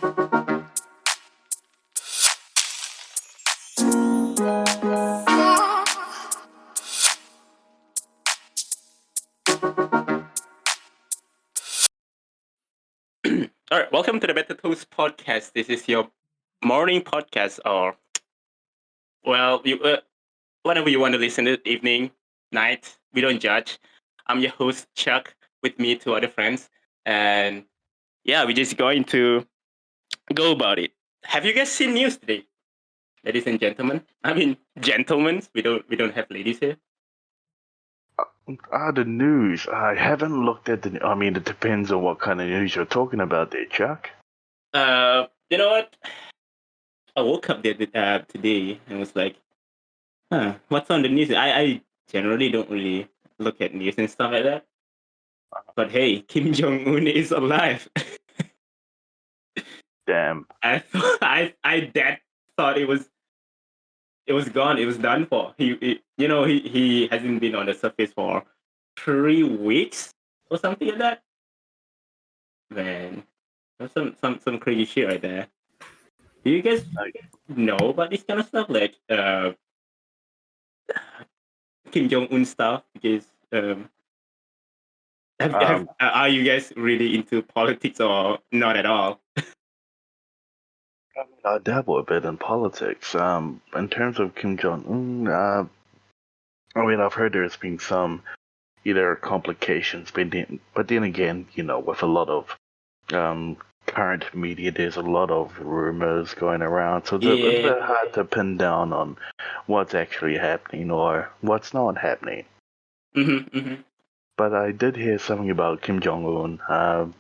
All right, welcome to the Better Toast podcast. This is your morning podcast, or whenever you want to listen to it, evening, night. We don't judge. I'm your host Chuck, with me two other friends, and yeah, we're just going to go about it. Have you guys seen news today, ladies and gentlemen? I mean, gentlemen. We don't have ladies here. The news. I haven't looked at the. I mean, it depends on what kind of news you're talking about there, Chuck. You know what? I woke up there today and was like, what's on the news? I generally don't really look at news and stuff like that. But hey, Kim Jong Un is alive. Damn. I thought it was gone. It was done for. He hasn't been on the surface for 3 weeks or something like that. Man, that's some crazy shit right there. Do you guys know about this kind of stuff, like Kim Jong Un stuff? Because are you guys really into politics or not at all? I dabble a bit in politics. In terms of Kim Jong Un, I mean, I've heard there's been some either complications, but then again, with a lot of current media, there's a lot of rumors going around, so it's a bit hard to pin down on what's actually happening or what's not happening. Mm-hmm. But I did hear something about Kim Jong Un.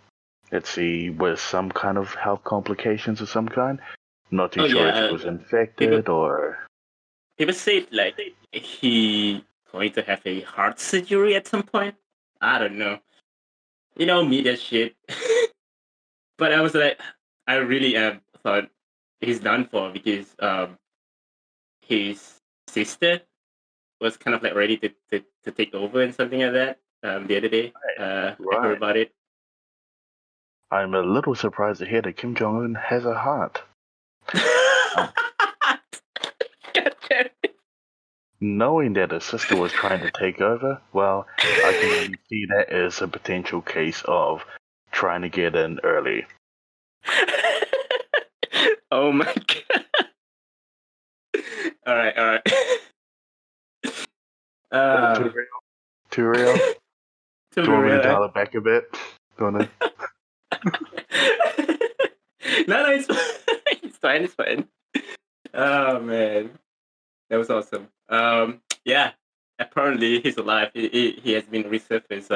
Let's see, with some kind of health complications of some kind. Not too sure if he was infected or. People say like he going to have a heart surgery at some point. I don't know. Media shit. But I was like, I really thought he's done for, because his sister was kind of like ready to take over and something like that the other day. I heard about it. I'm a little surprised to hear that Kim Jong Un has a heart. Knowing that his sister was trying to take over, well, I can only see that as a potential case of trying to get in early. Oh my god! All right. Too real. Do you want me to dial it back a bit? No, it's fine. Oh man, that was awesome. Yeah, apparently he's alive. He has been resurfaced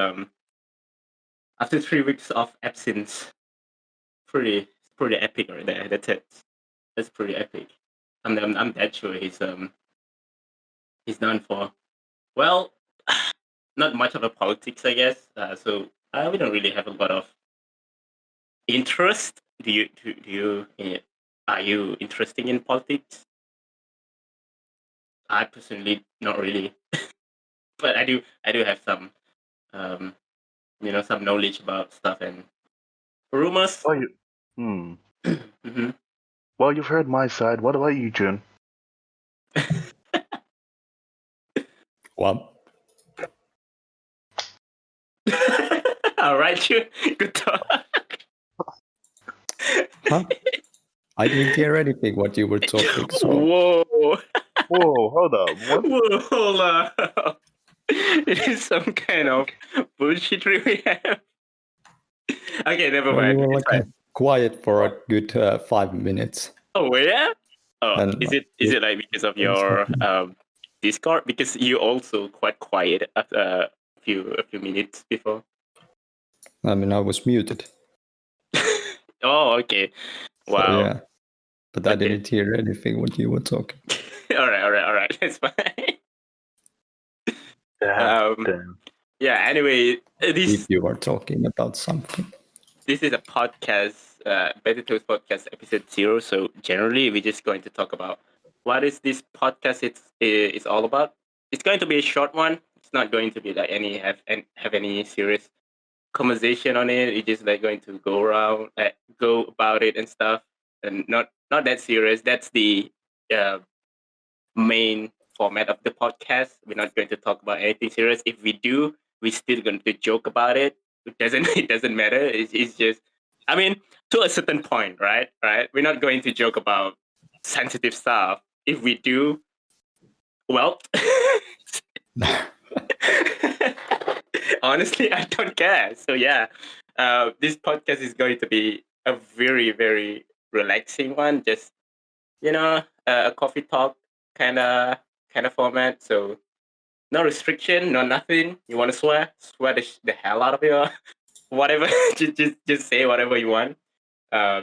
after 3 weeks of absence. Pretty epic right there. That's it. That's pretty epic. I'm dead sure he's done for. Well, not much of a politics, I guess. So we don't really have a lot of interest. Are you interested in politics? I personally not really, but I do have some some knowledge about stuff and rumors. Oh, Mm-hmm. Well, you've heard my side. What about you, Jun? What? All right, Jun. Good talk. Huh? I didn't hear anything what you were talking. So. Whoa, hold up. What? Whoa, hold up. It is some kind of bullshit we have. Okay, never mind. You were quiet for a good 5 minutes. Oh yeah. Oh, is it like because of your Discord? Because you also quite quiet after a few minutes before. I mean, I was muted. Oh, okay. Wow. So, yeah. But I didn't hear anything what you were talking. All right. That's fine. Yeah. Anyway, if you are talking about something. This is a podcast, Better Toast Podcast, episode 0. So generally, we're just going to talk about what is this podcast is all about. It's going to be a short one. It's not going to be like have any serious conversation on it. It's just like going to go about it and stuff, and not that serious. That's the uh, main format of the podcast. We're not going to talk about anything serious. If we do, we're still going to joke about it. It doesn't matter. It's just, I mean, to a certain point, right? Right. We're not going to joke about sensitive stuff. If we do, well, honestly, I don't care. So yeah, this podcast is going to be a very, very relaxing one. Just a coffee talk kind of format. So no restriction, no nothing. You want to swear the hell out of your whatever. just say whatever you want. Uh,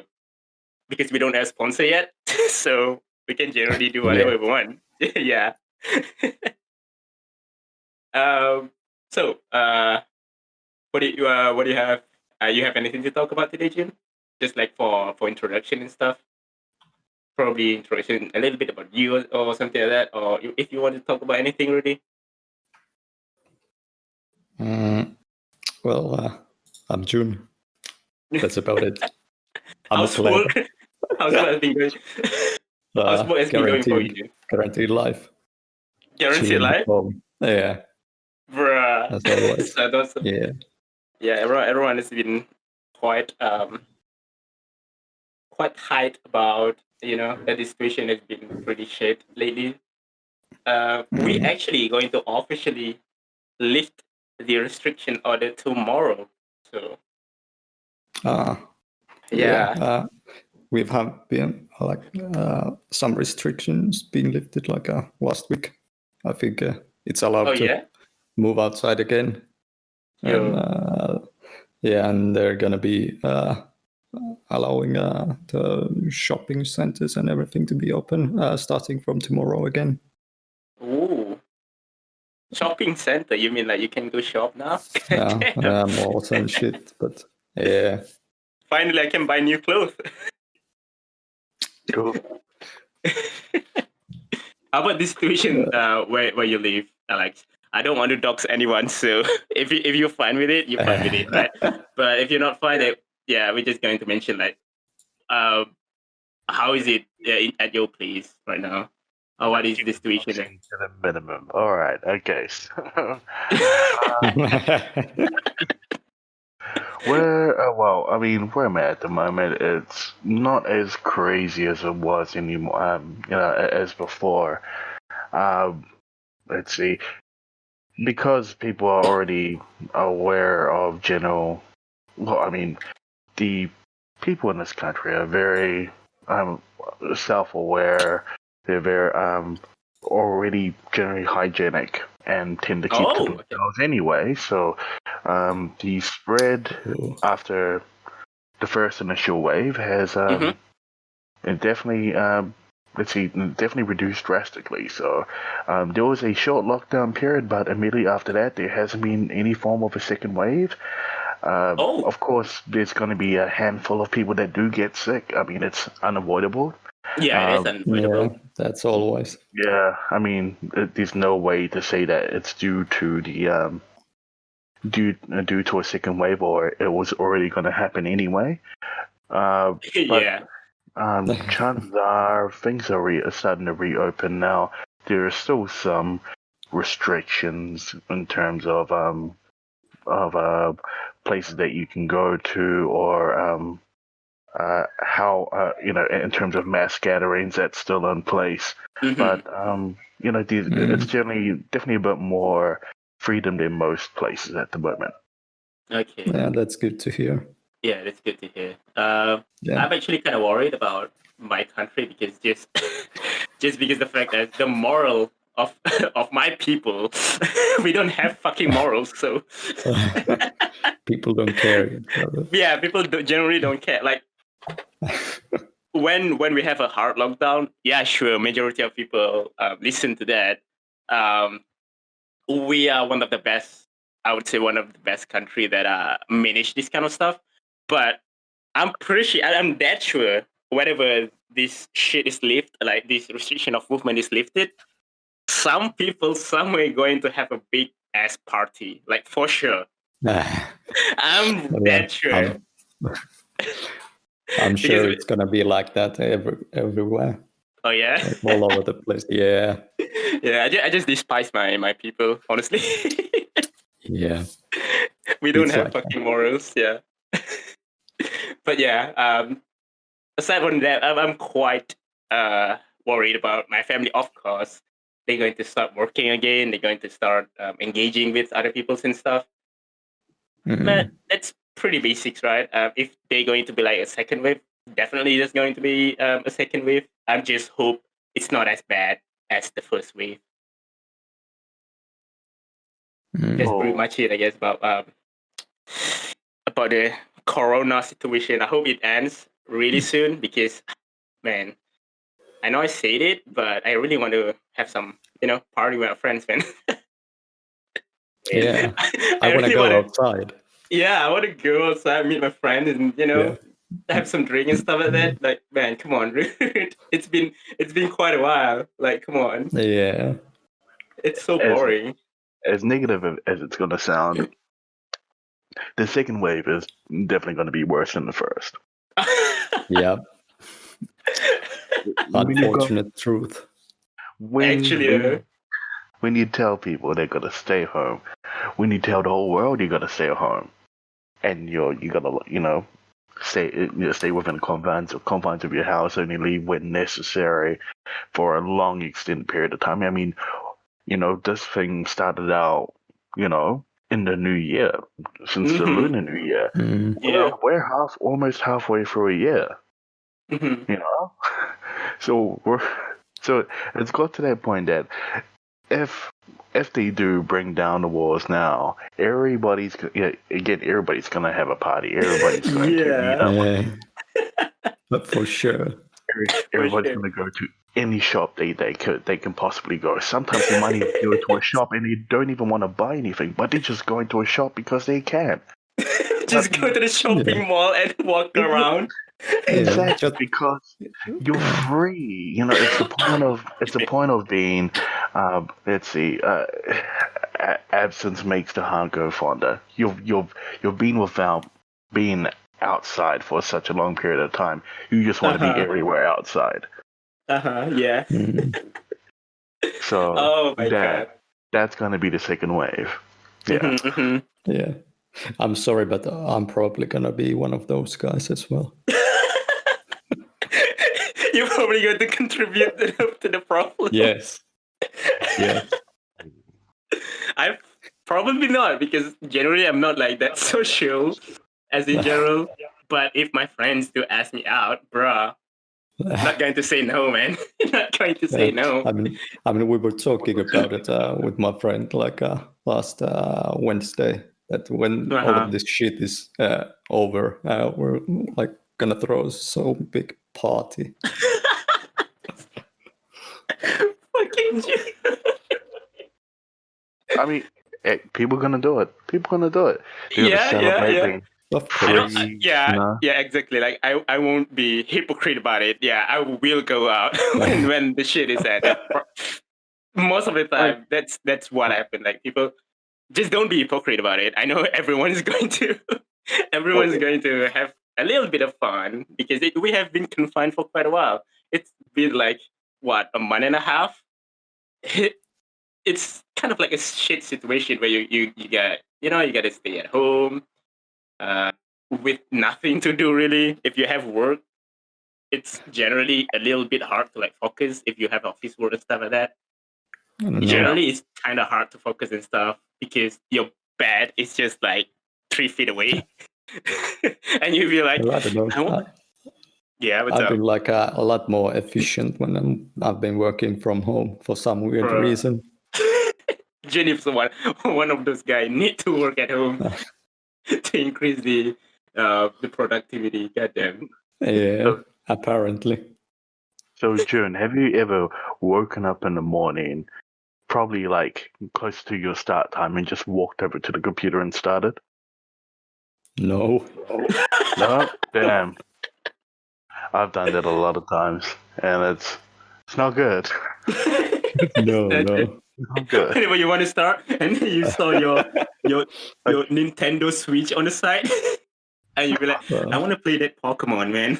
because we don't have sponsor yet, so we can generally do whatever we want. Yeah. um. So, what do you have? You have anything to talk about today, Jim? Just like for introduction and stuff. Probably introduction a little bit about you or something like that. Or if you want to talk about anything, really. Well, I'm June. That's about it. I'm How's glad. work? How's work been going? How's work has been going for you? Guaranteed life. Guaranteed Chilling life? at home. Yeah. Bruh. As always. So that's, Yeah. yeah, everyone has been quite hyped about that the situation has been pretty shit lately. We actually going to officially lift the restriction order tomorrow. So yeah. We've have been some restrictions being lifted last week. I think it's allowed Oh to yeah. move outside again. Yo. And they're gonna be allowing the shopping centers and everything to be open starting from tomorrow again. Ooh. Shopping center? You mean like you can go shop now? Malls and shit. But yeah. Finally, I can buy new clothes. Cool. How about this situation where you live, Alex? I don't want to dox anyone, so if you're fine with it, you're fine with it, right? But if you're not fine, we're just going to mention like, how is it at your place right now? Or what is the situation there? To the minimum. All right. Okay. Well, I mean, where I'm at the moment, it's not as crazy as it was anymore. As before. Let's see, because people are already aware of general. Well, I mean, the people in this country are very self-aware. They're very already generally hygienic and tend to keep to themselves anyway. So the spread after the first initial wave has it definitely definitely reduced drastically. So there was a short lockdown period, but immediately after that, there hasn't been any form of a second wave. Of course, there's going to be a handful of people that do get sick. I mean, it's unavoidable. Yeah, it is unavoidable. Yeah, that's always. Yeah, I mean, there's no way to say that it's due to the due to a second wave, or it was already going to happen anyway. But chances are things are starting to reopen now. There are still some restrictions in terms of places that you can go to, or how in terms of mass gatherings, that's still in place. But it's definitely a bit more freedom than most places at the moment. Okay. Yeah, that's good to hear. Yeah, that's good to hear. I'm actually kind of worried about my country because just because the fact that the moral of my people, we don't have fucking morals, so people don't care. Yeah, people generally don't care. Like when we have a hard lockdown, yeah, sure, majority of people listen to that. We are one of the best. I would say one of the best country that manage this kind of stuff. But I'm pretty sure, I'm that sure, whenever this shit is lifted, like this restriction of movement is lifted, some people somewhere going to have a big ass party, like for sure. I'm But that sure. I'm sure Because it's gonna be like that everywhere, oh yeah, like all over the place. Yeah, yeah. I just despise my people. Honestly, yeah, we don't it's have like that. fucking morals. Yeah. But yeah. Aside from that, I'm quite worried about my family. Of course, they're going to start working again. They're going to start engaging with other people and stuff. But Mm, that's pretty basics, right? If they're going to be like a second wave, definitely there's going to be a second wave. I just hope it's not as bad as the first wave. That's mm. pretty Oh, much it, I guess, about the corona situation. I hope it ends really soon because, man, I know I said it, but I really want to have some, party with my friends, man. Yeah, I I wanna really go want to, outside. yeah, I want to go outside, meet my friends, and Yeah, have some drink and stuff like that. Like, man, come on, dude. It's been quite a while. Like, come on, yeah, it's so as boring. as negative as it's going to sound, the second wave is definitely going to be worse than the first. yeah. When you go, Unfortunate truth. when Actually, when when you tell people they're going to stay home, when you tell the whole world you're going to stay home, and you got to stay within confines of your house, only leave when necessary for a long extended period of time. I mean, this thing started out, in the new year, since the mm-hmm. Lunar New Year. Mm, We're Yeah. we're almost halfway through a year, Mm-hmm. you know. So so it's got to that point that if if they do bring down the walls now, everybody's gonna have a party. Everybody's going to meet Yeah, up. yeah, but for sure. for Everybody's sure. gonna go to any shop they can possibly go. Sometimes they might even go to a shop and they don't even want to buy anything, but they just go into a shop because they can. I Just go mean, to the Yeah, shopping mall and walk ex- around. yeah. exactly Just because you're yeah, free. It's the point of being. Let's see. Absence makes the heart go fonder. You've been without being outside for such a long period of time. You just want Uh to be huh. everywhere outside. Uh huh. Yeah. mm, So Oh my that god. that's gonna be the second wave. Yeah. Mm-hmm, mm-hmm. yeah. I'm sorry, but I'm probably gonna be one of those guys as well. You're probably going to contribute to the problem. Yes, yes. I probably not because generally I'm not like that social as in general. But if my friends do ask me out, bruh, not going to say no, man. Not going to say Yeah, no. I mean, we were talking about it with my friend like last Wednesday. That when Uh all huh. of this shit is over, we're like gonna throw so big party. Fucking I mean, people gonna do it. People gonna do it. They're gonna yeah, yeah, celebrate yeah. being Of I don't. course. free. Yeah, yeah, exactly. Like I won't be hypocrite about it. Yeah, I will go out when the shit is ended. Most of the Like, time, that's what happened. Like people just don't be hypocrite about it. I know everyone is going to everyone is going to have a little bit of fun because we have been confined for quite a while. It's been like what, a month and a half. It's kind of like a shit situation where you got you got to stay at home uh, with nothing to do really. If you have work, it's generally a little bit hard to like focus if you have office work and stuff like that. I don't know. yeah. Generally it's kind of hard to focus and stuff because your bed is just like 3 feet away. And you feel like Well, I don't know. I want, yeah, what's I've been up, like a lot more efficient when I've been working from home for some weird bro? reason. Jenny's one of those guys need to work at home to increase the productivity. Goddamn. Yeah, So, apparently. so June, have you ever woken up in the morning, probably like close to your start time, and just walked over to the computer and started? No, No, damn. I've done that a lot of times, and it's not good. no, That- no. I'm good. Whenever you want to start, and then you saw your Nintendo Switch on the side, and you be like, I want to play that Pokemon, man.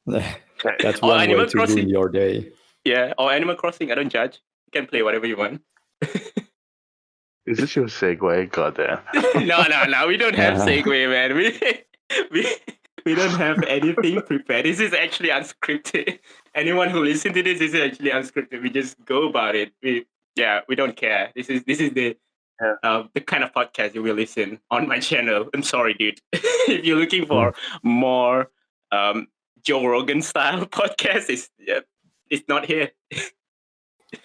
That's Or one way Animal to ruin Crossing. your day. Yeah, or Animal Crossing. I don't judge. You can play whatever you want. Is this your segue? Goddamn. No. We don't have segue, man. We we don't have anything prepared. This is actually unscripted. Anyone who listens to this is actually unscripted. We just go about it. We don't care. This is the the kind of podcast you will listen on my channel. I'm sorry, dude. If you're looking for more Joe Rogan style podcast, it's not here.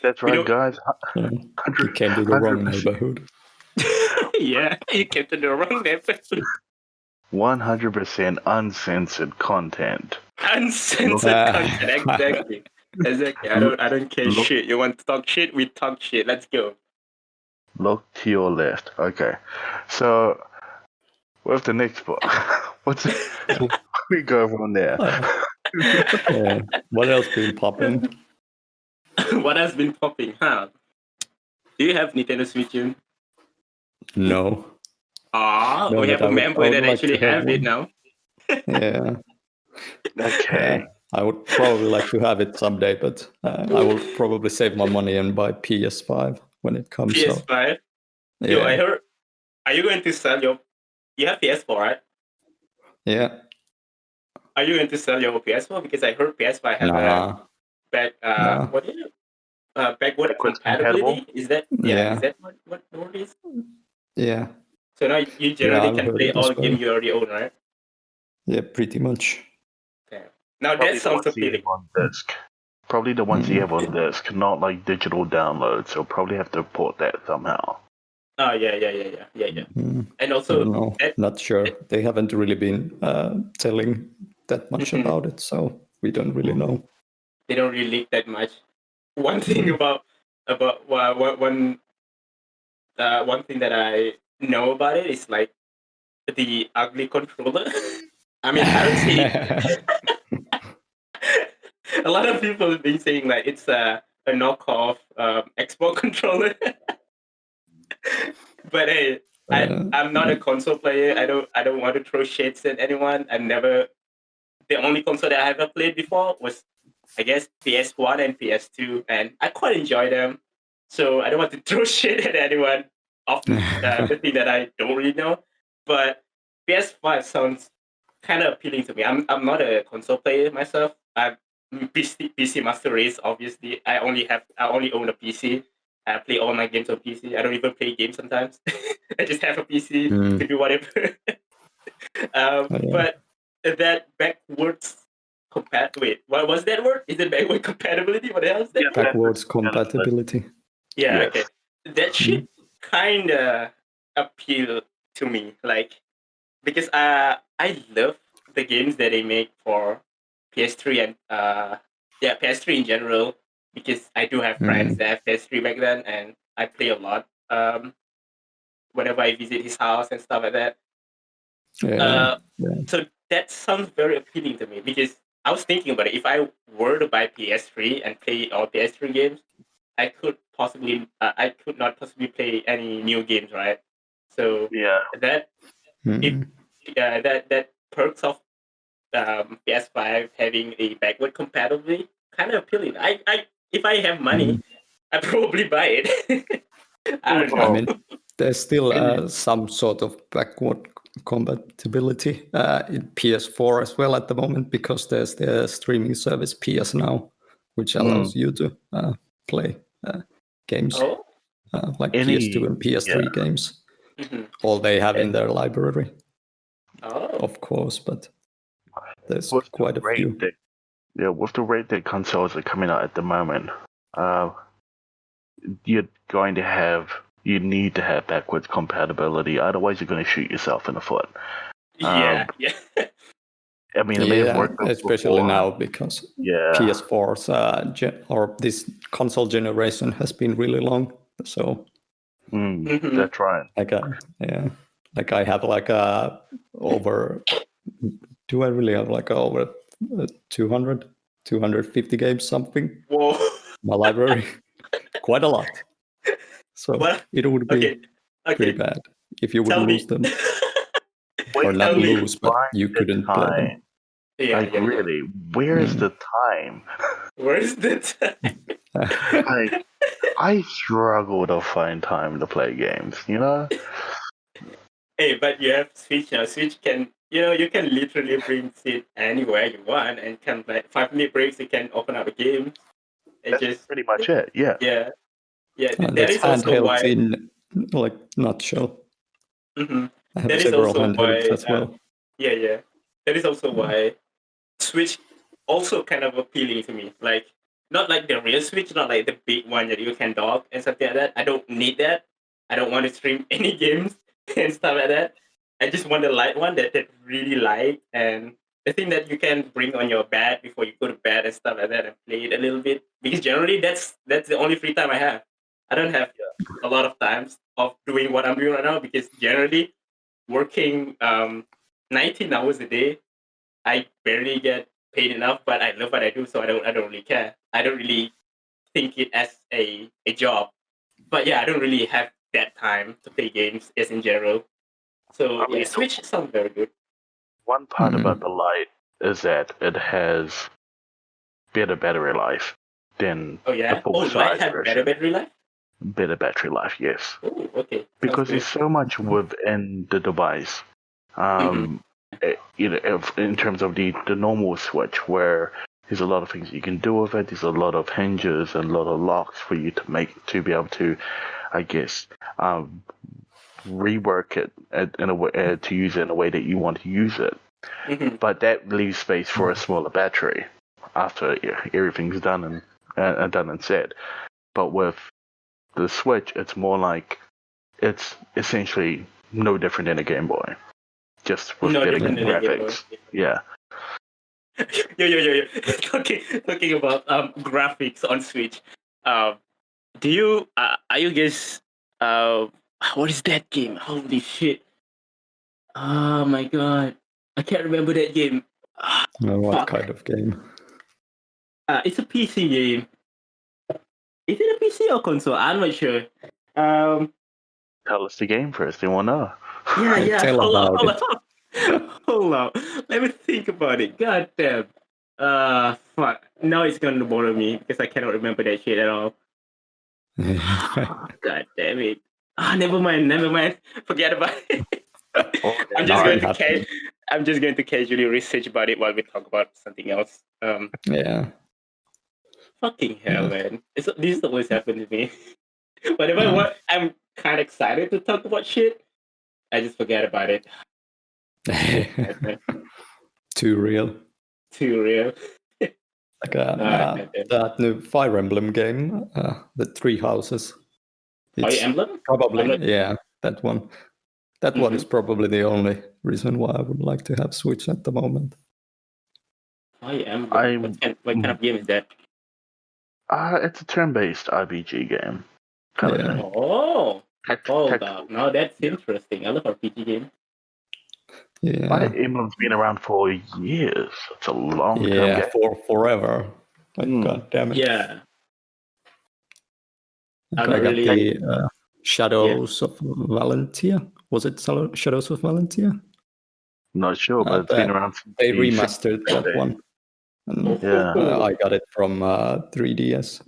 That's right, guys. You came to the wrong neighborhood. Yeah, you came to the wrong neighborhood. 100% uncensored content. Uncensored content, exactly. I don't care shit. You want to talk shit? We talk shit. Let's go. Look to your left. Okay. So, what's the next book? We go from there. What else been popping? What has been popping, huh? Do you have Nintendo Switch, June? No. No, we have a member that actually have it now. Yeah. Okay. I would probably like to have it someday, but I will probably save my money and buy PS5 when it comes out. PS5? Yeah. Yo, I heard. Are you going to sell your... You have PS4, right? Yeah. Are you going to sell your PS4? Because I heard PS5 have a what is it? Backward compatibility? Is that Is that what the word is? Yeah. So now you generally can play all games you already own, right? Yeah, pretty much. Okay. Now that sounds appealing. On disc. Probably the ones you have on disc, not like digital downloads. So probably have to port that somehow. Oh yeah. And also, not sure. They haven't really been telling that much about it, so we don't really know. They don't really leak that much. One thing about one thing that I know about it is like the ugly controller. I mean, I don't see a lot of people have been saying like it's a knockoff Xbox controller. But hey, I'm not a console player. I don't want to throw shades at anyone. The only console that I ever played before was, I guess, PS1 and PS2, and I quite enjoy them. So I don't want to throw shit at anyone of the thing that I don't really know. But PS5 sounds kind of appealing to me. I'm not a console player myself. I'm PC Master Race, obviously. I only own a PC. I play all my games on PC. I don't even play games sometimes. I just have a PC to do whatever. But that backwards wait, what was that word? Is it backward compatibility? What else? Backwards compatibility. Yeah, yes. Okay. That shit kind of appeal to me, like, because I love the games that they make for PS3 and PS3 in general, because I do have friends that have PS3 back then, and I play a lot whenever I visit his house and stuff like that. So that sounds very appealing to me, because I was thinking about it. If I were to buy PS3 and play all PS3 games, I could not possibly play any new games, right? So that that perks of PS5 having a backward compatibility kind of appealing. If I have money, I probably buy it. I don't know. I mean, there's still some sort of backward compatibility in PS4 as well at the moment, because there's the streaming service PS Now, which allows you to play games like PS2 and PS3 games. All they have in their library, of course, but there's quite a few. With the rate that consoles are coming out at the moment, you need to have backwards compatibility, otherwise you're going to shoot yourself in the foot. Yeah. I mean, it may have worked especially before. now, because PS4's or this console generation has been really long. So that's right. Like I have like over. Do I really have like over 250 games something? Whoa! My library, quite a lot. So What? it would be Okay. pretty Okay. bad if you would Tell lose me. them. Where Or do not Tell you me. lose, but find you the couldn't play them. time? Yeah, Like, yeah, yeah. really, where's Mm. the time? Where's the time? Like, I struggle to find time to play games, you know? Hey, but you have Switch now. Switch can, you can literally bring it anywhere you want, and can like 5 minute breaks. You can open up a game and That's just, pretty much it, yeah. yeah, yeah. That That's is also handheld why. in like nutshell. Mhm. I have That is several also handhelds why. as well. Yeah, yeah. That is also why Switch also kind of appealing to me. Like, not like the real Switch, not like the big one that you can dock and something like that. I don't need that. I don't want to stream any games and stuff like that. I just want the light one that really light, and the thing that you can bring on your bed before you go to bed and stuff like that and play it a little bit. Because generally that's the only free time I have. I don't have a lot of times of doing what I'm doing right now because generally working 19 hours a day, I barely get paid enough, but I love what I do, so I don't really care. I don't really think it as a job. But yeah, I don't really have that time to play games as in general. So I yeah, mean, Switch sounds very good. one part about the Lite is that it has better battery life than Oh the yeah. Oh, Light full-size have better version. battery life. Better battery life, yes. Oh, okay, sounds Because there's good. so much within the device. Mm-hmm. In terms of the normal Switch, where there's a lot of things you can do with it. There's a lot of hinges and a lot of locks for you to be able to, I guess, rework it in a way to use it in a way that you want to use it. Mm-hmm. But that leaves space for a smaller battery after everything's done and done and said. But with the Switch, it's more like it's essentially no different than a Game Boy, just with No better different than a Game Boy. graphics. Yeah. Yo. Talking about graphics on Switch. Um, do you are you guys what is that game? Holy shit! Oh my god, I can't remember that game. Ah, What fuck. kind of game? It's a PC game. Is it a PC or console? I'm not sure. Um, Tell us the game first. They want to know. yeah. Tell about Hold it. on. Hold on. Let me think about it. God damn. Fuck. Now it's gonna bother me because I cannot remember that shit at all. God damn it. Never mind. Forget about it. Oh, I'm damn just Now going you to have to. I'm just going to casually research about it while we talk about something else. Yeah. Fucking hell, Yeah. man! This always happened to me. Whenever Uh, I'm kind of excited to talk about shit, I just forget about it. Man. Too real. Too real. Like God damn. that new Fire Emblem game, the Three Houses. Fire It's Emblem? I'm probably, not. yeah, that one. That one is Mm-hmm. probably the only reason why I would like to have Switch at the moment. Fire Emblem. I'm. What kind of game is that? It's a turn-based RPG game, kind of Yeah. thing. Oh, hold Tactical. up. Now that's Yeah. interesting. I love RPG games. Yeah. Fire Emblem's been around for years. It's a long-term Yeah, game. for forever. Like, Mm. god damn it. Yeah, I'm I not got really. the Yeah. Shadows of Valentia. Was it Shadows of Valentia? Not sure, but it's been around since They the remastered 60s that days. one. And Yeah. Oh, I got it from 3DS,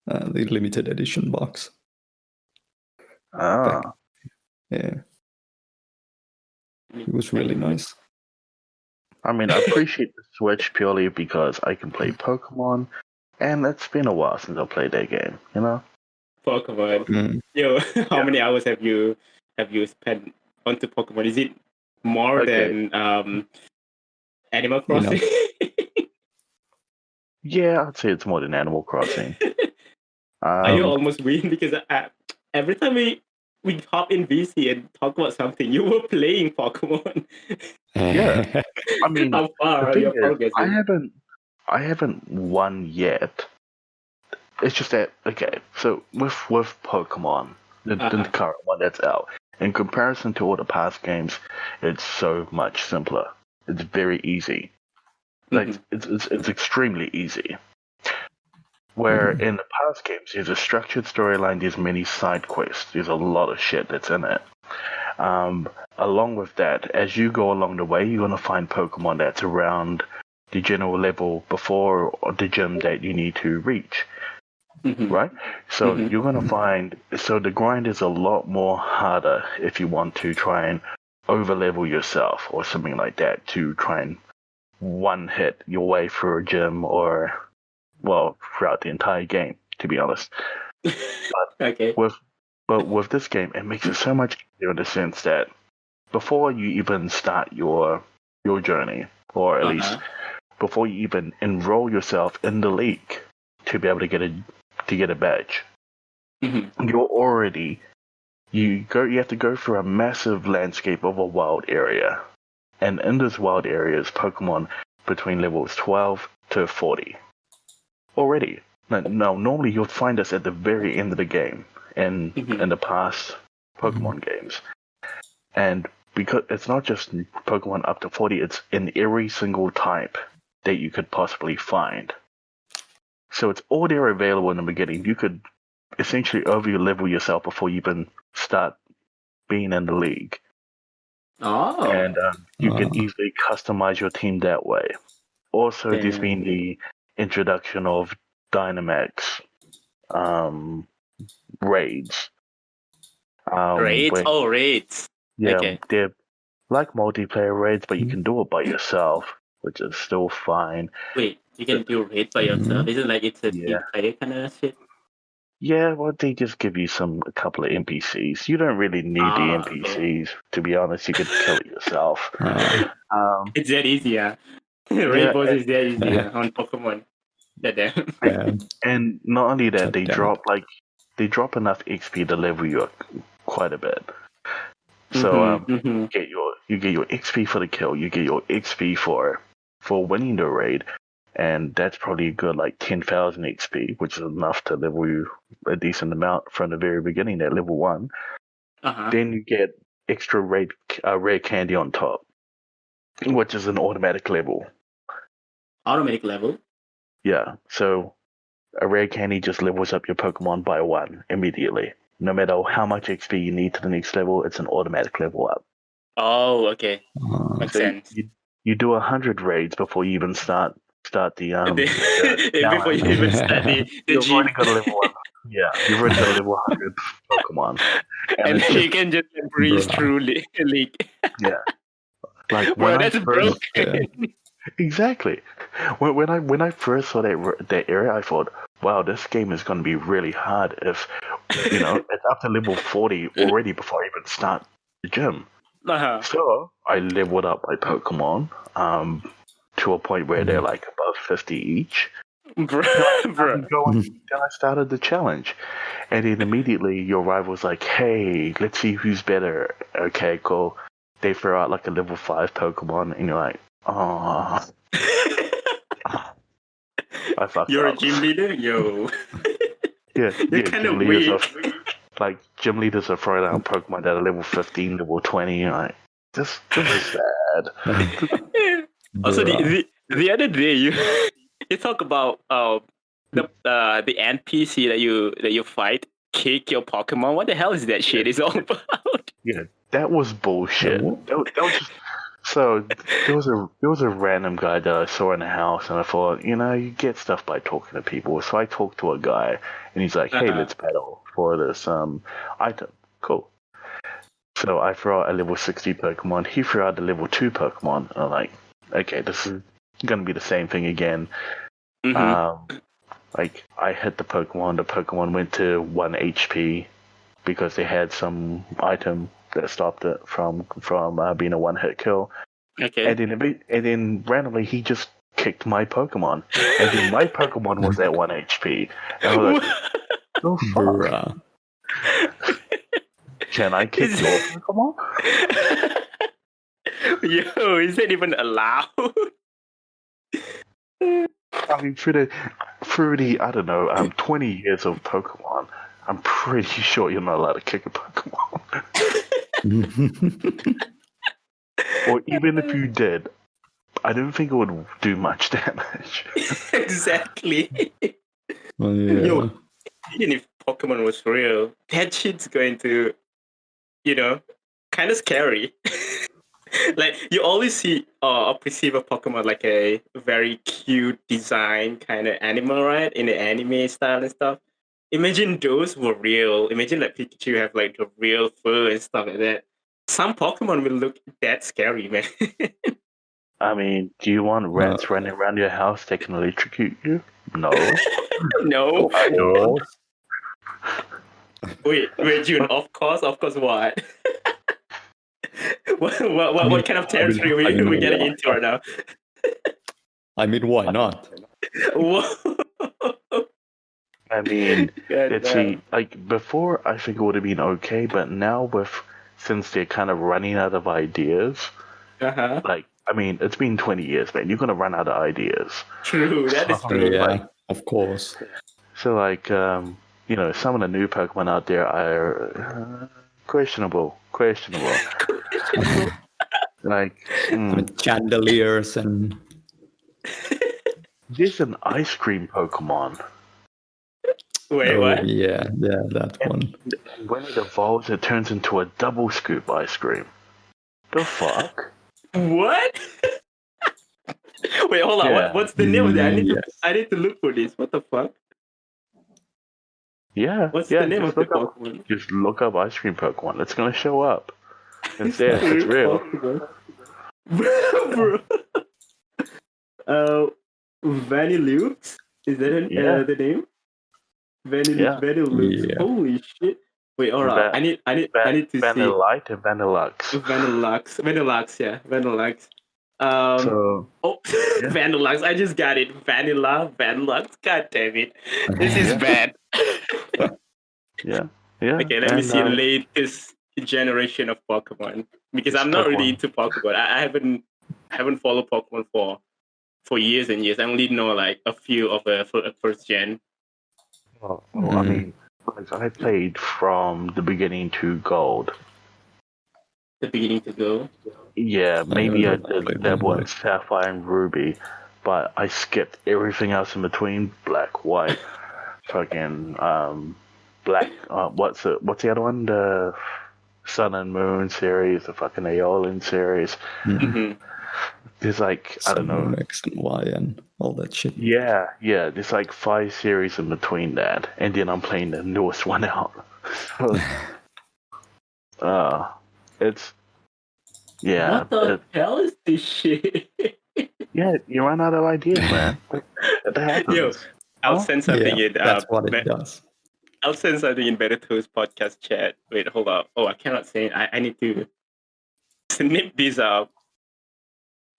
the limited edition box. Back. Ah. Yeah, it was really nice. I mean, I appreciate the Switch purely because I can play Pokemon, and it's been a while since I played that game, you know? Pokemon. Mm. Yo, how Yeah. many hours have you spent onto Pokemon? Is it more Okay. than Animal You know, Crossing? Yeah, I'd say it's more than Animal Crossing. Are you Um, almost win? Because every time we hop in VC and talk about something, you were playing Pokemon. yeah. I mean, How far the are thing you is, progressing? I haven't won yet. It's just that, okay, so with Pokemon, the Uh-huh. current one that's out, in comparison to all the past games, it's so much simpler. It's very easy. Like Mhm. it's extremely easy. Where in the past games, there's a structured storyline, there's many side quests, there's a lot of shit that's in it. Along with that, as you go along the way, you're going to find Pokemon that's around the general level before the gym that you need to reach, right? So you're going to find, so the grind is a lot more harder if you want to try and over-level yourself or something like that to try and one-hit your way through a gym or, well, throughout the entire game, to be honest. Okay. But with this game, it makes it so much easier in the sense that before you even start your journey, or at least before you even enroll yourself in the league to be able to get a badge, you're already you have to go through a massive landscape of a wild area, and in this wild area is Pokemon between levels 12 to 40 already. Now, normally you'll find us at the very end of the game in the past Pokemon games. And because it's not just Pokemon up to 40, it's in every single type that you could possibly find. So it's all there available in the beginning. You could essentially over-level yourself before you even start being in the league. Oh. And you can easily customize your team that way. Also, there's been the introduction of Dynamax raids. Raids? Raids. Yeah, Okay. they're like multiplayer raids, but you can do it by yourself, which is still fine. Wait, you can do raid by yourself? Isn't like it's a team player kind of shit? Yeah, well, they just give you a couple of NPCs. You don't really need the NPCs, to be honest. You could kill it yourself. It's that easier. Raid boss is that easier on Pokemon. And not only that, they drop enough XP to level you up quite a bit. So you get your XP for the kill, you get your XP for winning the raid, and that's probably a good like 10,000 XP, which is enough to level you a decent amount from the very beginning at level 1. Then you get extra rare candy on top, which is an automatic level. Automatic level? Yeah, so a rare candy just levels up your Pokemon by 1 immediately. No matter how much XP you need to the next level, it's an automatic level up. Oh, okay. Makes sense. You do 100 raids before you even start the before you even start the you've gym. already got a level 1. Yeah, you've already got a level 100 Pokemon. And then you can just breeze through league. Yeah. Like bro, that's broken. Exactly. When I first saw that area, I thought, wow, this game is going to be really hard if, it's up to level 40 already before I even start the gym. So I leveled up my Pokemon to a point where they're like above 50 each. Bro. Then I started the challenge. And then immediately your rival's like, hey, let's see who's better. Okay, cool. They throw out like a level 5 Pokemon, and you're like, oh. I fucked You're up. a gym leader? Yo. You're kind of weird. Like, gym leaders are throwing out Pokemon that are level 15, level 20. You're like, this is sad. Also, the other day, you talk about the NPC that you fight kick your Pokemon. What the hell is that shit? Is all about? Yeah, that was bullshit. That was just so there was a random guy that I saw in the house, and I thought, you get stuff by talking to people. So I talked to a guy, and he's like, "Hey, let's battle for this item." Cool. So I throw out a level 60 Pokemon. He threw out a level 2 Pokemon. And I'm like, okay, this is gonna be the same thing again. Like I hit the Pokemon went to 1 HP because they had some item that stopped it from being a one-hit kill. Okay. And then randomly he just kicked my Pokemon, and then my Pokemon was at 1 HP. And I was like, "Oh fuck! Can I kick your Pokemon?" Yo, is that even allowed? I mean, through the I don't know 20 years of Pokemon, I'm pretty sure you're not allowed to kick a Pokemon. Or even if you did, I don't think it would do much damage. Exactly. Oh, yeah. Yo, even if Pokemon was real, that shit's going to, kind of scary. Like you always see or perceive a Pokemon like a very cute design kind of animal, right? In the anime style and stuff. Imagine those were real. Imagine like Pikachu have like the real fur and stuff like that. Some Pokemon will look that scary, man. I mean, do you want rats running around your house that can electrocute you? No. No. Or Wait, June. Of course, what? What kind of territory are we getting into right now? I mean, why not? Whoa. I mean, God it's damn. like before I think it would have been okay, but now since they're kind of running out of ideas, Uh-huh. like I mean, it's been 20 years, man. You're gonna run out of ideas. True, that is So, true. Yeah, like, of course. so like some of the new Pokemon out there are questionable. Like, I mean, chandeliers and there's an ice cream Pokemon. Wait, oh what? yeah, that one. And when it evolves, it turns into a double scoop ice cream. The fuck? What? Wait, hold on. Yeah. What's the name of that? Yes. I need to look for this. What the fuck? Yeah. What's yeah. the name of Just the look up. Pokemon? Just look up ice cream Pokemon. It's gonna show up. It's It's there. It's real. Pokemon. Bro. Vanillux? Is that Yeah. the name? Yeah. Vanillux. Yeah. Holy shit. Wait, alright. I need to see Vanillite and Vanillux. Vanillux, yeah. Vanillux. So Oh, yeah. Vanillux. I just got it. Vanillux. God damn it. This is bad. Yeah. Yeah. Okay, let me And see latest generation of Pokemon because it's I'm not really Pokemon. into Pokemon. I haven't followed Pokemon for years and years. I only know like a few of the first gen. I mean, like, I played from the beginning to gold. The beginning to go. Yeah, maybe I play did dabble one in Sapphire and Ruby, but I skipped everything else in between. Black, white, fucking black. What's the other one? The Sun and Moon series, the fucking Aeolian series. Mm-hmm. There's like I don't know. X and Y and all that shit. Yeah. There's like 5 series in between that, and then I'm playing the newest one out. So, it's yeah. What the hell is this shit? Yeah, you run out of ideas, man. That happens. Yo, I'll Huh? send something Yeah, in. that's what it does. I'll send something in Benito's podcast chat. Wait, hold up. Oh, I cannot say it. I need to snip this out.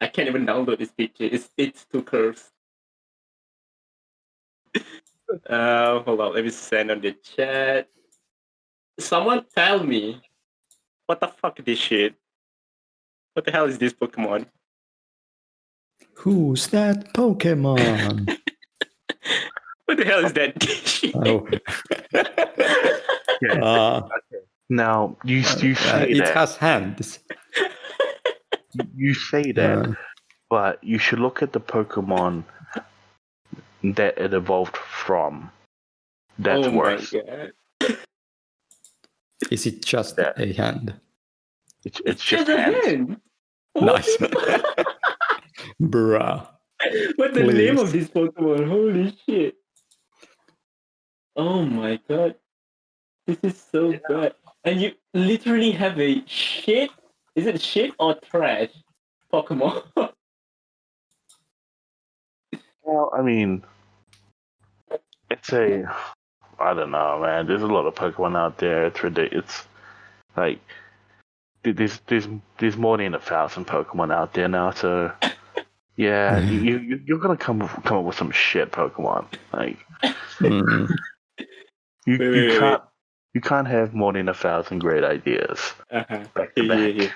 I can't even download this picture. It's too cursed. Hold on. Let me send on the chat. Someone tell me what the fuck is this shit? What the hell is this Pokemon? Who's that Pokemon? What the hell is that shit? Oh, Yeah. Now you say it that. has hands. You say that, but you should look at the Pokemon that it evolved from. That's oh worse. my god. Is it just Yeah. a hand? It's just a hands. hand. Nice. Bruh. What's the name Please. of this Pokemon? Holy shit. Oh my god. This is so bad. And you literally have a shit. Is it shit or trash Pokemon? Well, I mean, it's I don't know, man. There's a lot of Pokemon out there. It's ridiculous. It's like there's more than 1,000 Pokemon out there now. So yeah, you're gonna come up with some shit Pokemon. Like you can't have more than 1,000 great ideas back to back. Yeah.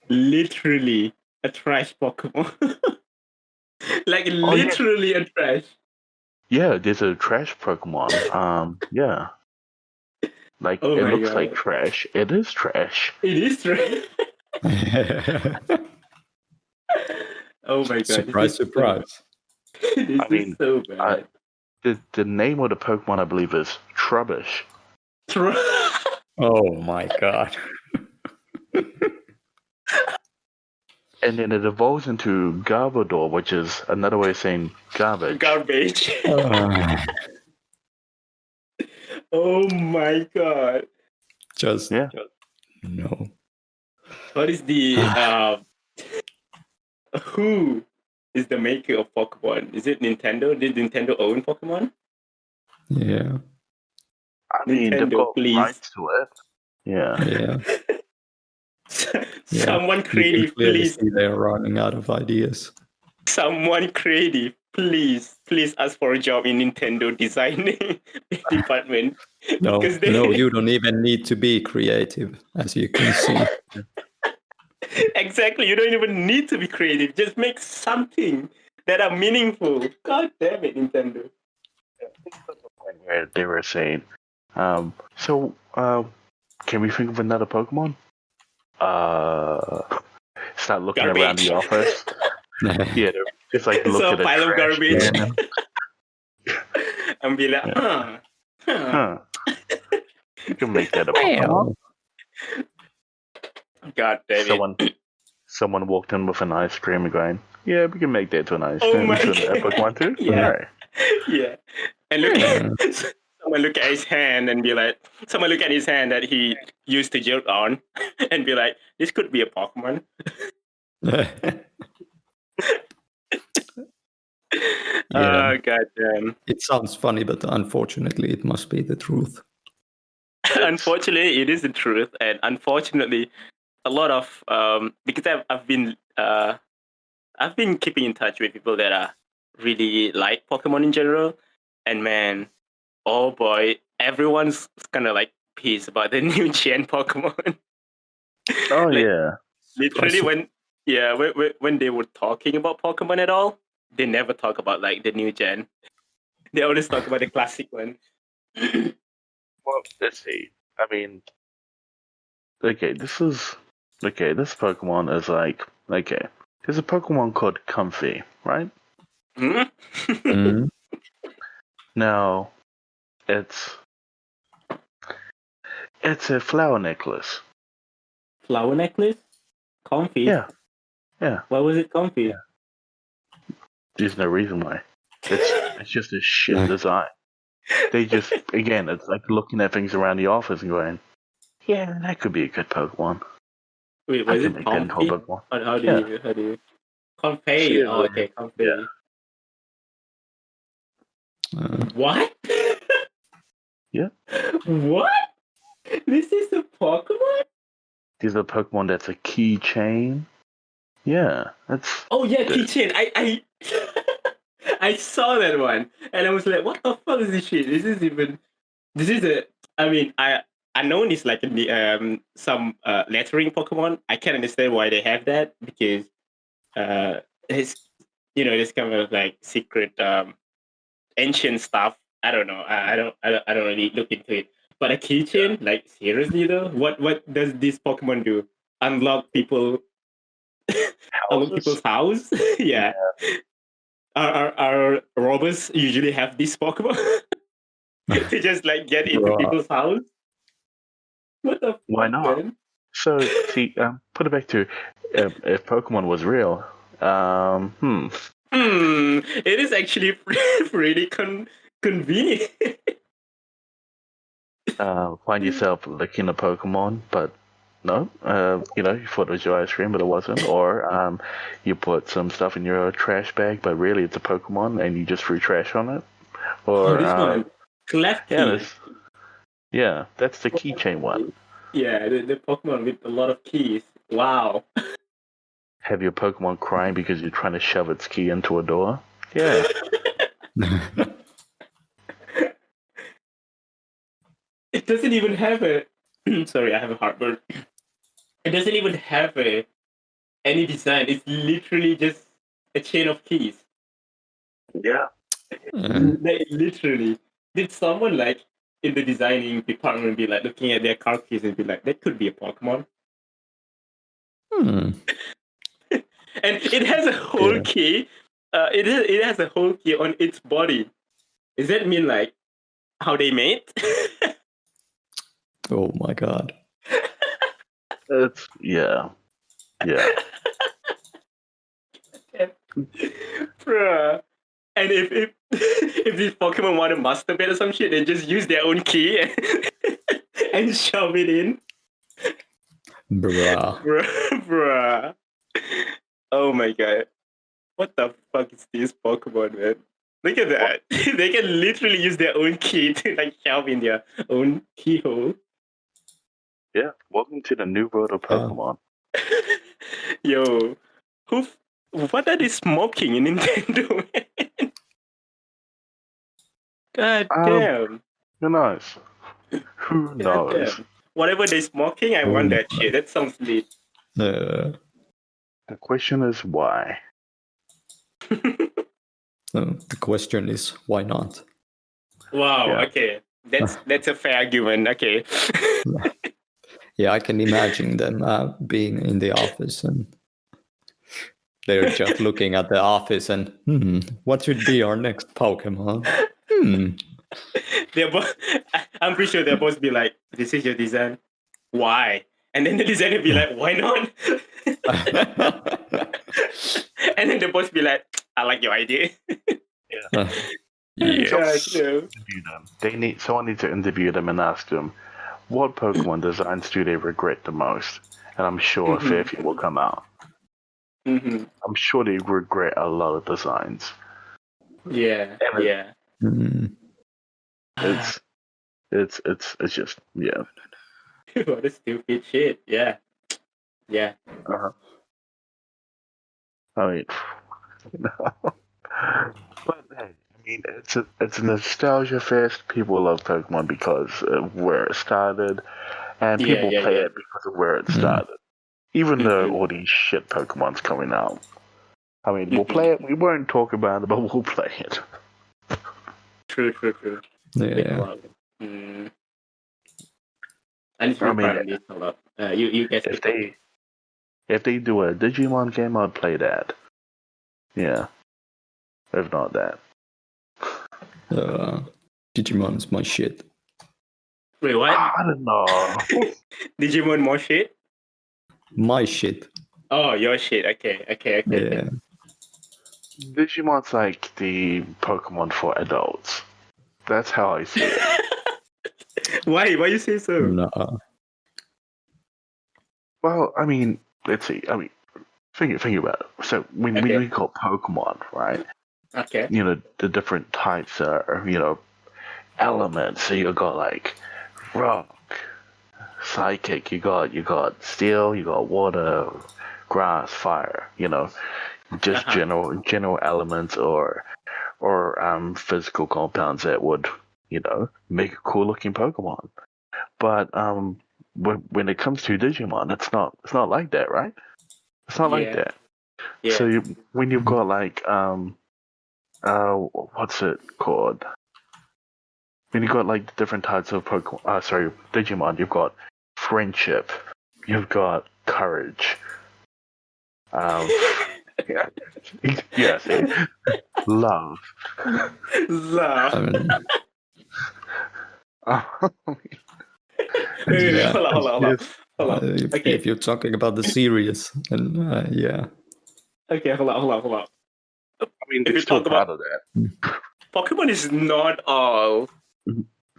Literally a trash Pokemon. Like literally a trash. Yeah, there's a trash Pokemon. Yeah. Like Oh it my looks God. like trash. It is trash. It is trash. Oh my god. Surprise, surprise. This is so bad. The name of the Pokemon, I believe, is Trubbish. Oh my god. And then it evolves into Garbodor, which is another way of saying garbage. Garbage. Oh my god. Just Yeah. no. What is the who is the maker of Pokemon? Is it Nintendo? Did Nintendo own Pokemon? Yeah. I mean, they've Nintendo, got please. rights to it. Yeah. Yeah. Someone You can creative, clearly please. see they're running out of ideas. Someone creative, please ask for a job in Nintendo designing department. No, Because no, you don't even need to be creative, as you can see. Exactly, you don't even need to be creative. Just make something that are meaningful. God damn it, Nintendo. Where they were saying, can we think of another Pokemon? Start looking around the Garbage. office. Yeah, just like look So at a pile of trash garbage. can. And be like, Yeah. Huh. You can make that a Pokemon. God damn it. Someone walked in with an ice cream and going, yeah, we can make that to an ice Oh cream. my To a god. Pokemon too? Yeah. Alright. Yeah. And look someone look at his hand and be like, someone look at his hand that he used to joke on and be like, this could be a Pokemon. Yeah. God damn. It sounds funny, but unfortunately, it must be the truth. Unfortunately, it is the truth, and unfortunately, a lot of because I've been keeping in touch with people that are really like Pokemon in general, and man, oh boy, everyone's kind of like pissed about the new gen Pokemon. Oh, Like, yeah. literally, when they were talking about Pokemon at all, they never talk about like the new gen. They always talk about the classic one. Well, let's see. I mean, this Pokemon is there's a Pokemon called Comfy, right? Hmm? Mm. Now, it's a flower necklace. Flower necklace? Comfy? Yeah, yeah, Why was it comfy? Yeah. There's no reason why. It's just a shit design. They just, again, it's like looking at things around the office and going, yeah, that could be a good Pokemon. Wait, I was can it make that into a comfy? Pokemon. How do Yeah. you comfy? See, Oh, okay, comfy. yeah. What? Yeah. What? This is a Pokemon? There's a Pokemon that's a keychain. Yeah, that's. Oh yeah, keychain. I I saw that one, and I was like, "What the fuck is this shit? This is a. I mean, I know it's like in the some lettering Pokemon. I can't understand why they have that because it's this kind of like secret ancient stuff. I don't know. I don't really look into it. But a keychain, like seriously though, what does this Pokemon do? Unlock people's house? Yeah. Are robbers usually have this Pokemon to just like get into people's house? What the Why fuck, not? man? So, see, put it back to if Pokemon was real. It is actually pretty convenient. Find yourself licking a Pokemon, but no, you thought it was your ice cream, but it wasn't. Or you put some stuff in your trash bag, but really it's a Pokemon, and you just threw trash on it. Oh, Or this one, Clef Key. That's the keychain one. Yeah, the Pokemon with a lot of keys. Wow. Have your Pokemon crying because you're trying to shove its key into a door? Yeah. It doesn't even have a. Sorry, I have a heartburn. It doesn't even have any design. It's literally just a chain of keys. Yeah. Like, literally. Did someone like in the designing department be like looking at their car keys and be like, that could be a Pokemon? And it has a whole key. It has a whole key on its body. Does that mean like how they mate? Oh my god. It's yeah. Bruh. And if if these Pokemon want to masturbate or some shit, they just use their own key and shove it in. Bruh. Bruh. Oh my god. What the fuck is this Pokemon, man? Look at that. They can literally use their own key to like shove in their own keyhole. Yeah. Welcome to the new world of Pokemon. Yo, what are they smoking in Nintendo? Man? God damn. Who knows? Who God knows? damn. Whatever they're smoking, I want that shit. That sounds lit. The question is why. The question is why not? Wow. Yeah. Okay, that's a fair argument. Okay. Yeah, I can imagine them being in the office and they're just looking at the office and what should be our next Pokemon? I'm pretty sure their boss be like, "This is your design. Why?" And then the designer be like, "Why not?" And then the boss be like, "I like your idea." Yeah. Yes. God, no. Interview them. Someone needs to interview them and ask them what Pokemon designs do they regret the most. And I'm sure a fair few will come out. Mm-hmm. I'm sure they regret a lot of designs. Yeah. And Yeah. It's just yeah. What a stupid shit. Yeah. Yeah. I mean, but hey, I mean, it's a nostalgia fest. People love Pokemon because of where it started, and people play it because of where it started. Even though all these shit Pokemon's coming out, I mean, we'll play it. We won't talk about it, but we'll play it. True. Yeah. I need to reply this a lot. You guys. If they do a Digimon game, I'd play that. Yeah. If not that. Digimon is my shit. Wait, what? I don't know. Digimon more shit? My shit. Oh, your shit. Okay. Yeah. Digimon's like the Pokemon for adults. That's how I see it. Why you say so? No. Well, I mean, let's see. I mean, think about it. So when we call Pokemon, right? Okay. You know, the different types are, elements. So you got like rock, psychic. You got steel. You got water, grass, fire. Just general elements or physical compounds that would make a cool looking Pokemon. But when it comes to Digimon, it's not like that, right? It's not like that. Yeah. So when you've got like what's it called? When you got like different types of Pokemon, Digimon, you've got friendship, you've got courage. Yes, love. Love. Yeah. Hold on. Okay. If you're talking about the series, then yeah. Okay, hold on. I mean, If they're you still talk proud about of that. Pokemon is not all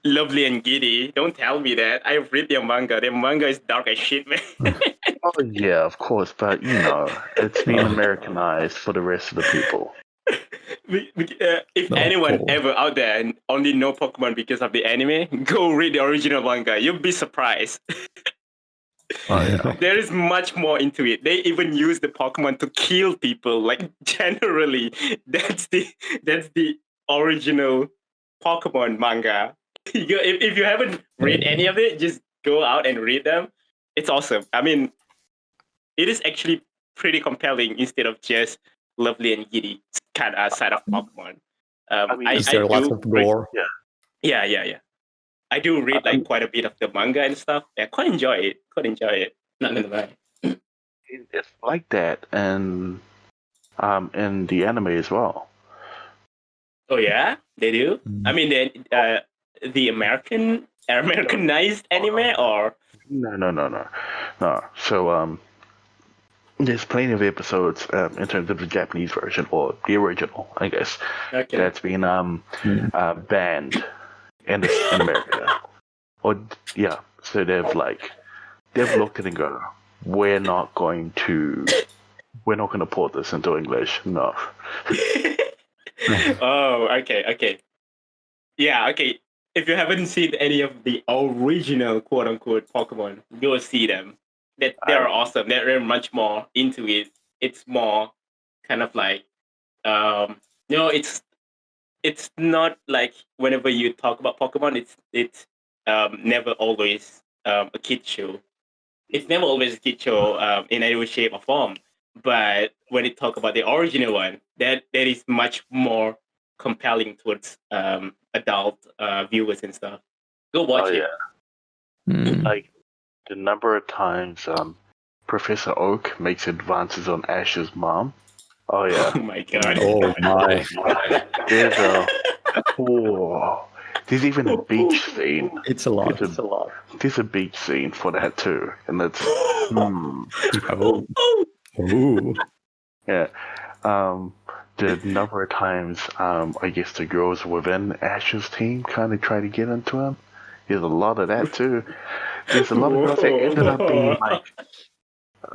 lovely and giddy. Don't tell me that. I've read their manga. Their manga is dark as shit, man. Oh yeah, of course, but it's been Americanized for the rest of the people. If anyone ever out there and only know Pokemon because of the anime, go read the original manga. You'll be surprised. Oh yeah. There is much more into it. They even use the Pokemon to kill people. Like generally, that's the original Pokemon manga. If you haven't read any of it, just go out and read them. It's awesome. I mean, it is actually pretty compelling instead of just lovely and giddy kind of side of Pokemon. Is there lots of gore? Yeah. I do read like quite a bit of the manga and stuff. I quite enjoy it. Not gonna lie. It's like that, and in the anime as well. Oh yeah, they do. I mean, the Americanized anime, or No. So there's plenty of episodes in terms of the Japanese version or the original, I guess, okay. that's been banned in America. Or yeah, so they've looked at it and go, we're not going to port this into English. No. Oh, okay. Yeah, okay. If you haven't seen any of the original quote unquote Pokemon, go see them. That they are awesome. They're much more into it. It's more kind of like it's not like whenever you talk about Pokemon, it's never always a kid show. It's never always a kid show in any way, shape, or form. But when you talk about the original one, that is much more compelling towards adult viewers and stuff. Go watch it. Like the number of times Professor Oak makes advances on Ash's mom. Oh yeah. Oh my god. Oh my. There's there's even a beach scene. It's a lot. There's a beach scene for that too, and it's Oh. Ooh. yeah. The number of times I guess the girls within Ash's team kind of try to get into him. There's a lot of that too. There's a lot of girls that ended up being like.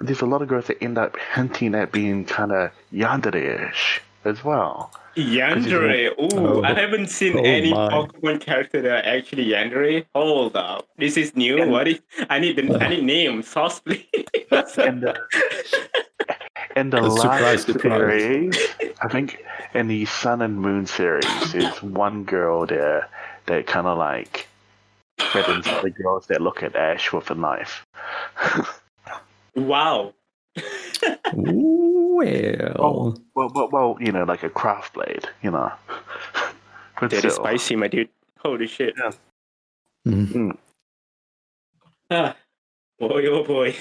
There's a lot of girls that end up hinting at being kind of yandere-ish as well. Yandere. Ooh, I haven't seen any my. Pokemon character that are actually Yandere. Hold up. This is new. And- What is I need name. Sauce, please. And the Surprise. last series, I think in the Sun and Moon series, there's one girl there that kind of like threatens the girls that look at Ash with a knife. Wow. Well. Well, like a craft blade, But That is still. spicy, my dude. Holy shit. Yeah. Mhm. Ah, boy, oh boy.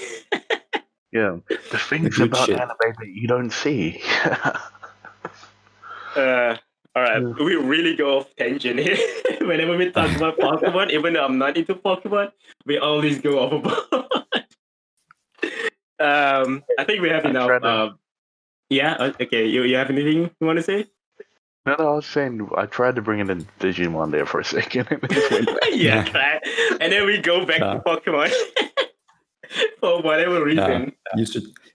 Yeah, the things Good about shit. anime that you don't see. All right, Yeah. we really go off tangent here. Whenever we talk about Pokemon, even though I'm not into Pokemon, we always go off about. I think we have enough. Yeah. Okay. You have anything you want to say? No, I was saying I tried to bring in a Digimon there for a second, and it just went back. Yeah, try. And then we go back to Pokemon for whatever reason.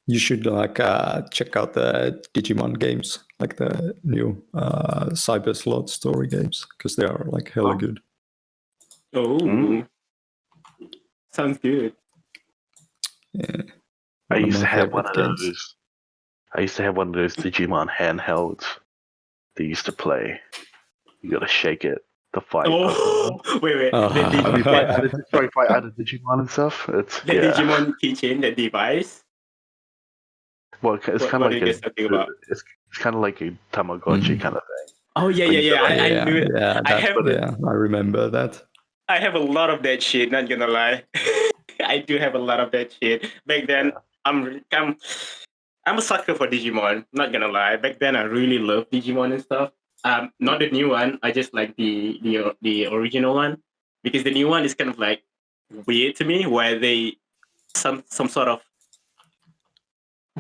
You should check out the Digimon games, like the new Cyber Slot story games, because they are like hella good. Oh, sounds good. Yeah. I used to have one of those. I used to have one of those Digimon handhelds they used to play. You gotta shake it to fight. Oh, wait. Fight other Digimon and stuff. It's the Digimon keychain, the device. Well, it's kind of like it's kind of like a Tamagotchi kind of thing. Oh yeah. I knew it. Yeah, I remember that. I have a lot of that shit. Not gonna lie, I do have a lot of that shit. Back then, I'm a sucker for Digimon. Not gonna lie. Back then, I really loved Digimon and stuff. Not the new one. I just like the original one, because the new one is kind of like weird to me, where they some sort of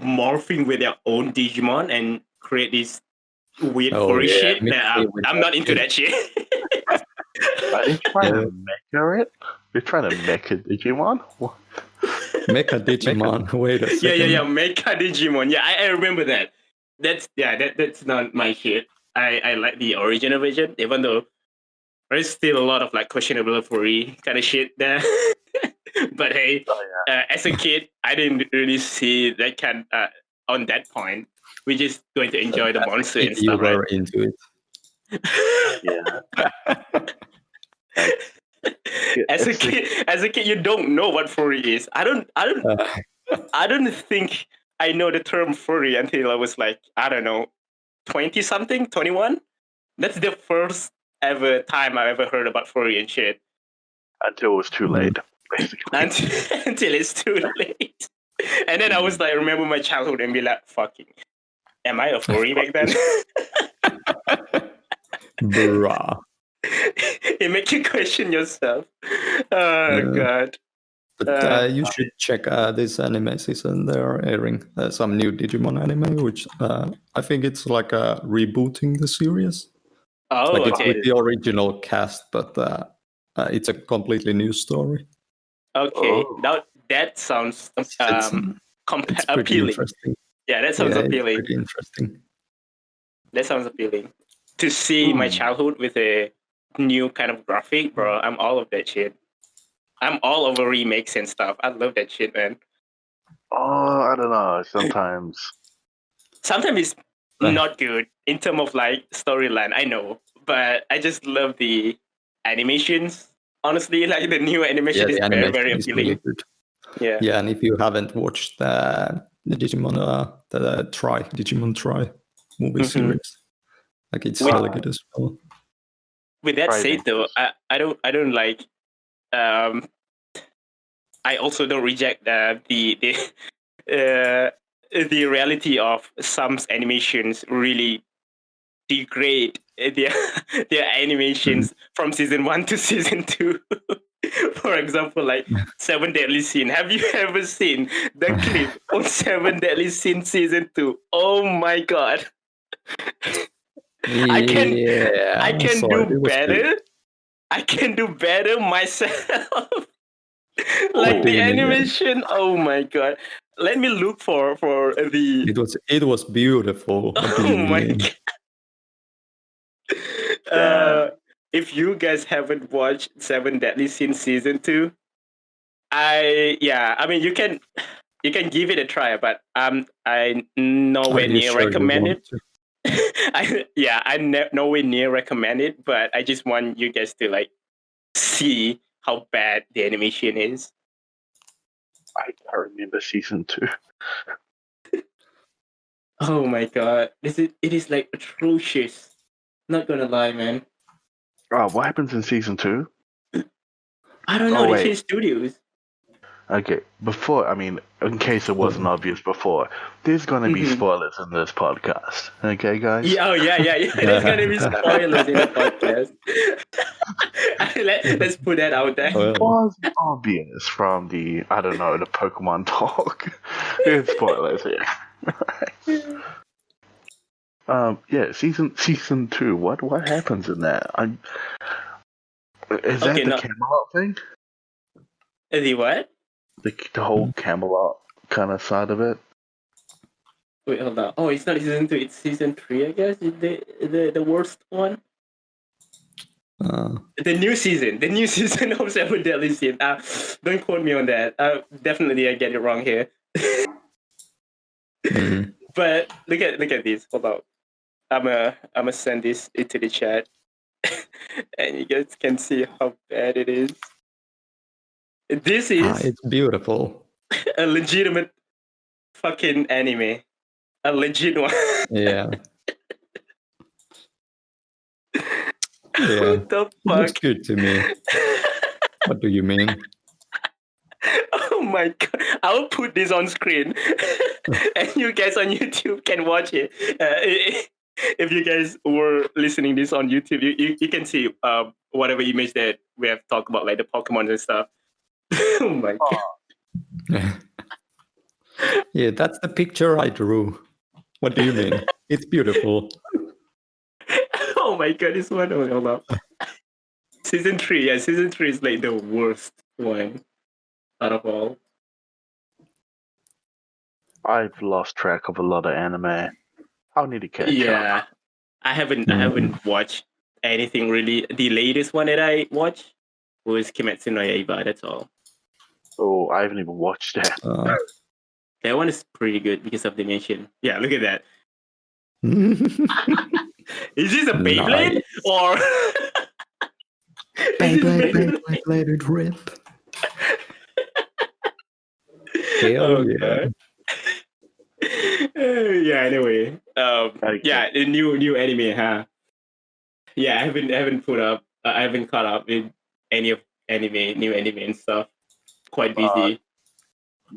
morphing with their own Digimon and create this weird furry shit. I'm not into that shit. Are they trying to mecha it? They're trying to mecha Digimon? What? Mecha Digimon. Wait a second. Yeah. Mecha Digimon. Yeah, I remember that. That's not my shit. I like the original version, even though there's still a lot of like questionable furry kind of shit there. But hey, as a kid, I didn't really see that kind on that point. We're just going to enjoy the monster and stuff, right? You were into it. Yeah. As a kid, you don't know what furry is. I don't think I know the term furry until I was like, I don't know, 20 something, 21. That's the first ever time I ever heard about furry and shit. Until it was too late, basically. Until it's too late. And then I was like, remember my childhood and be like, fucking, am I a furry back then? Bruh. It makes you question yourself. Oh God. But you should check this anime season. They are airing some new Digimon anime, which I think it's like rebooting the series. Oh, Like it's okay. with the original cast, but it's a completely new story. Okay. Oh. Now that sounds It's pretty appealing. interesting. Yeah, that sounds Yeah, it's appealing. pretty interesting. That sounds appealing. To see my childhood with a new kind of graphic, bro, I'm all of that shit. I'm all over remakes and stuff. I love that shit, man. Oh, I don't know. Sometimes. Sometimes it's not good in terms of like storyline, I know, but I just love the animations. Honestly, like the new animation is the very, animation very is appealing. really good. Yeah. Yeah, and if you haven't watched the Digimon, Digimon Try movie series, like it's really good as well. With that said, though, Try I don't like. I also don't reject the reality of some animations really degrade their animations from season 1 to season 2. For example, like Seven Deadly Sin. Have you ever seen the clip on Seven Deadly Sin season 2? Oh my god. I can so do it was good. better. I can do better myself. What Like do the you mean? animation. Oh my god. Let me look for the It was beautiful. What do oh you my mean? god. Damn. If you guys haven't watched Seven Deadly Sins season 2, I mean you can give it a try, but I Are nowhere you near sure you recommend want it. to? I nowhere near recommend it, but I just want you guys to like see how bad the animation is. I can't remember season 2. Oh my god, it is like atrocious. Not gonna lie, man. Oh, what happens in season 2? I don't know. Oh, They wait. changed studios. Okay, before, I mean, in case it wasn't obvious before, there's gonna be spoilers in this podcast. Okay, guys? Yeah, yeah. There's gonna be spoilers in the podcast. Let's put that out there. It was obvious from the, I don't know, the Pokemon talk. There's spoilers here. Yeah, season 2. What happens in that? Is that Okay, the no. Camelot thing? The what? The whole Camelot kind of side of it? Wait, hold on. Oh, it's not season 2. It's season 3, I guess. The worst one. The new season of Seven Deadly Sins. Don't quote me on that. Definitely I get it wrong here. But look at this. Hold on. I'ma send this into the chat, and you guys can see how bad it is. This is it's beautiful. a legitimate fucking anime. A legit one. Yeah. What the It looks fuck? good to me. What do you mean? Oh my god! I'll put this on screen, and you guys on YouTube can watch it. If you guys were listening this on YouTube, you can see whatever image that we have talked about, like the Pokemon and stuff. Oh my god! Yeah, that's the picture I drew. What do you mean? It's beautiful. Oh my god! This one. Oh, hold up. Season 3. Yeah, season 3 is like the worst one out of all. I've lost track of a lot of anime. I'll need to catch up. Yeah, I haven't watched anything really. The latest one that I watched was Kimetsu no Yaiba. That's all. Oh, I haven't even watched that. That one is pretty good because of the animation. Yeah, look at that. Is this a Beyblade Nice. or Beyblade rip? Hell yeah. Yeah. Anyway, Okay. yeah, the new anime, huh? Yeah, I haven't caught up with any of new anime and stuff. Quite busy.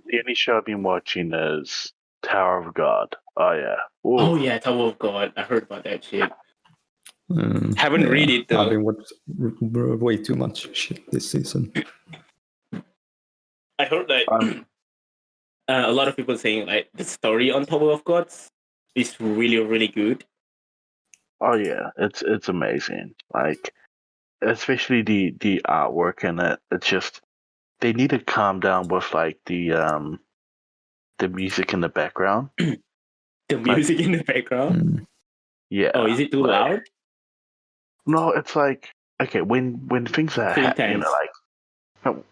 The only show I've been watching is Tower of God. Oh yeah. Ooh. Oh yeah, Tower of God. I heard about that shit. Haven't read it though. I've been watching way too much shit this season. I heard like Um, a lot of people saying like the story on Tower of Gods is really, really good. oh yeah, it's amazing. Like especially the artwork in it. It's just they need to calm down with like the music in the background. The music in the background. Yeah. Oh, is it too like, loud? No, it's like okay when things are Too happening, intense. like no,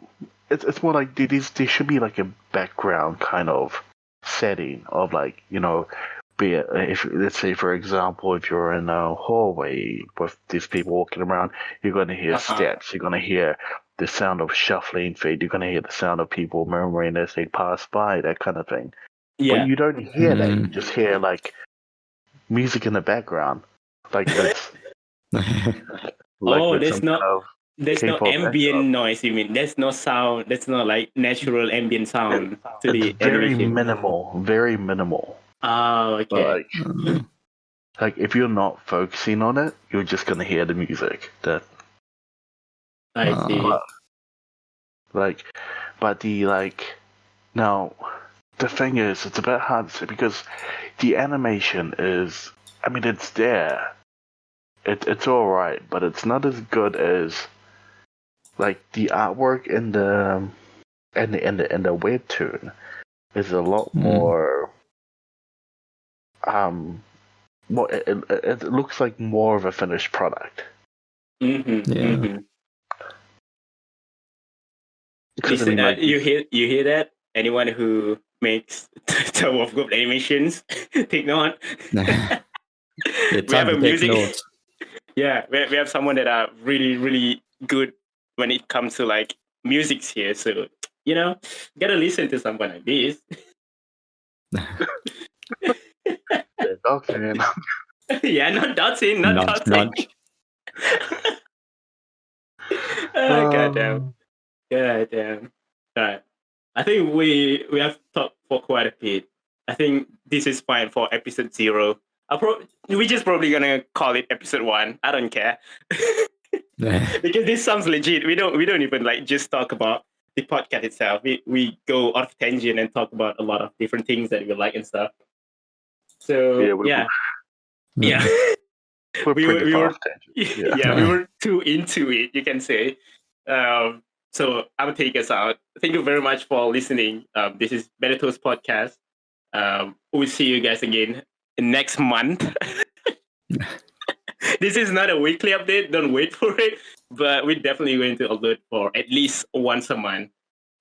it's more like there should be like a background kind of setting of like be it if let's say for example if you're in a hallway with these people walking around, you're going to hear steps, you're going to hear the sound of shuffling feet, you're going to hear the sound of people murmuring as they pass by, that kind of thing. But Yeah. you don't hear that. You just hear like music in the background, like it's like with some kind of there's no K-pop ambient backdrop. noise. You mean there's no sound? That's not like natural ambient sound to It's the very animation. minimal, very minimal. Oh, okay. Like if you're not focusing on it, you're just gonna hear the music. I see. But now the thing is, it's a bit hard to say because the animation is, I mean, it's there. It's all right, but it's not as good as like the artwork in the webtoon is a lot more. More, it looks like more of a finished product. Because This, I mean, like you hear that? Anyone who makes Tower of God animations, take note. It's We have time a to take music. notes. Yeah, we have someone that are really, really good when it comes to like musics here. So gotta listen to someone like this. okay. Yeah, not dancing, not Nudge, dancing. nudge. Oh, goddamn. Goddamn. All right. I think we have talked for quite a bit. I think this is fine for episode 0. We're just probably gonna call it episode 1. I don't care. Because this sounds legit. We don't even like just talk about the podcast itself. We go off tangent and talk about a lot of different things that we like and stuff. So yeah. We're pretty far off tangent. Yeah. We were too into it, you can say. So I'll take us out. Thank you very much for listening. This is Benito's podcast. We'll see you guys again next month. This is not a weekly update. Don't wait for it. But we're definitely going to upload for at least once a month.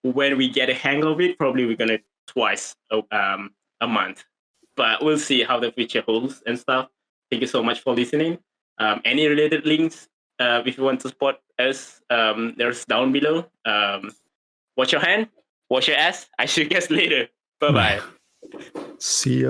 When we get a hang of it, probably we're going to twice a month. But we'll see how the future holds and stuff. Thank you so much for listening. Any related links, if you want to support us, there's down below. Wash your hand, wash your ass. I see you guys later. Bye-bye. See ya.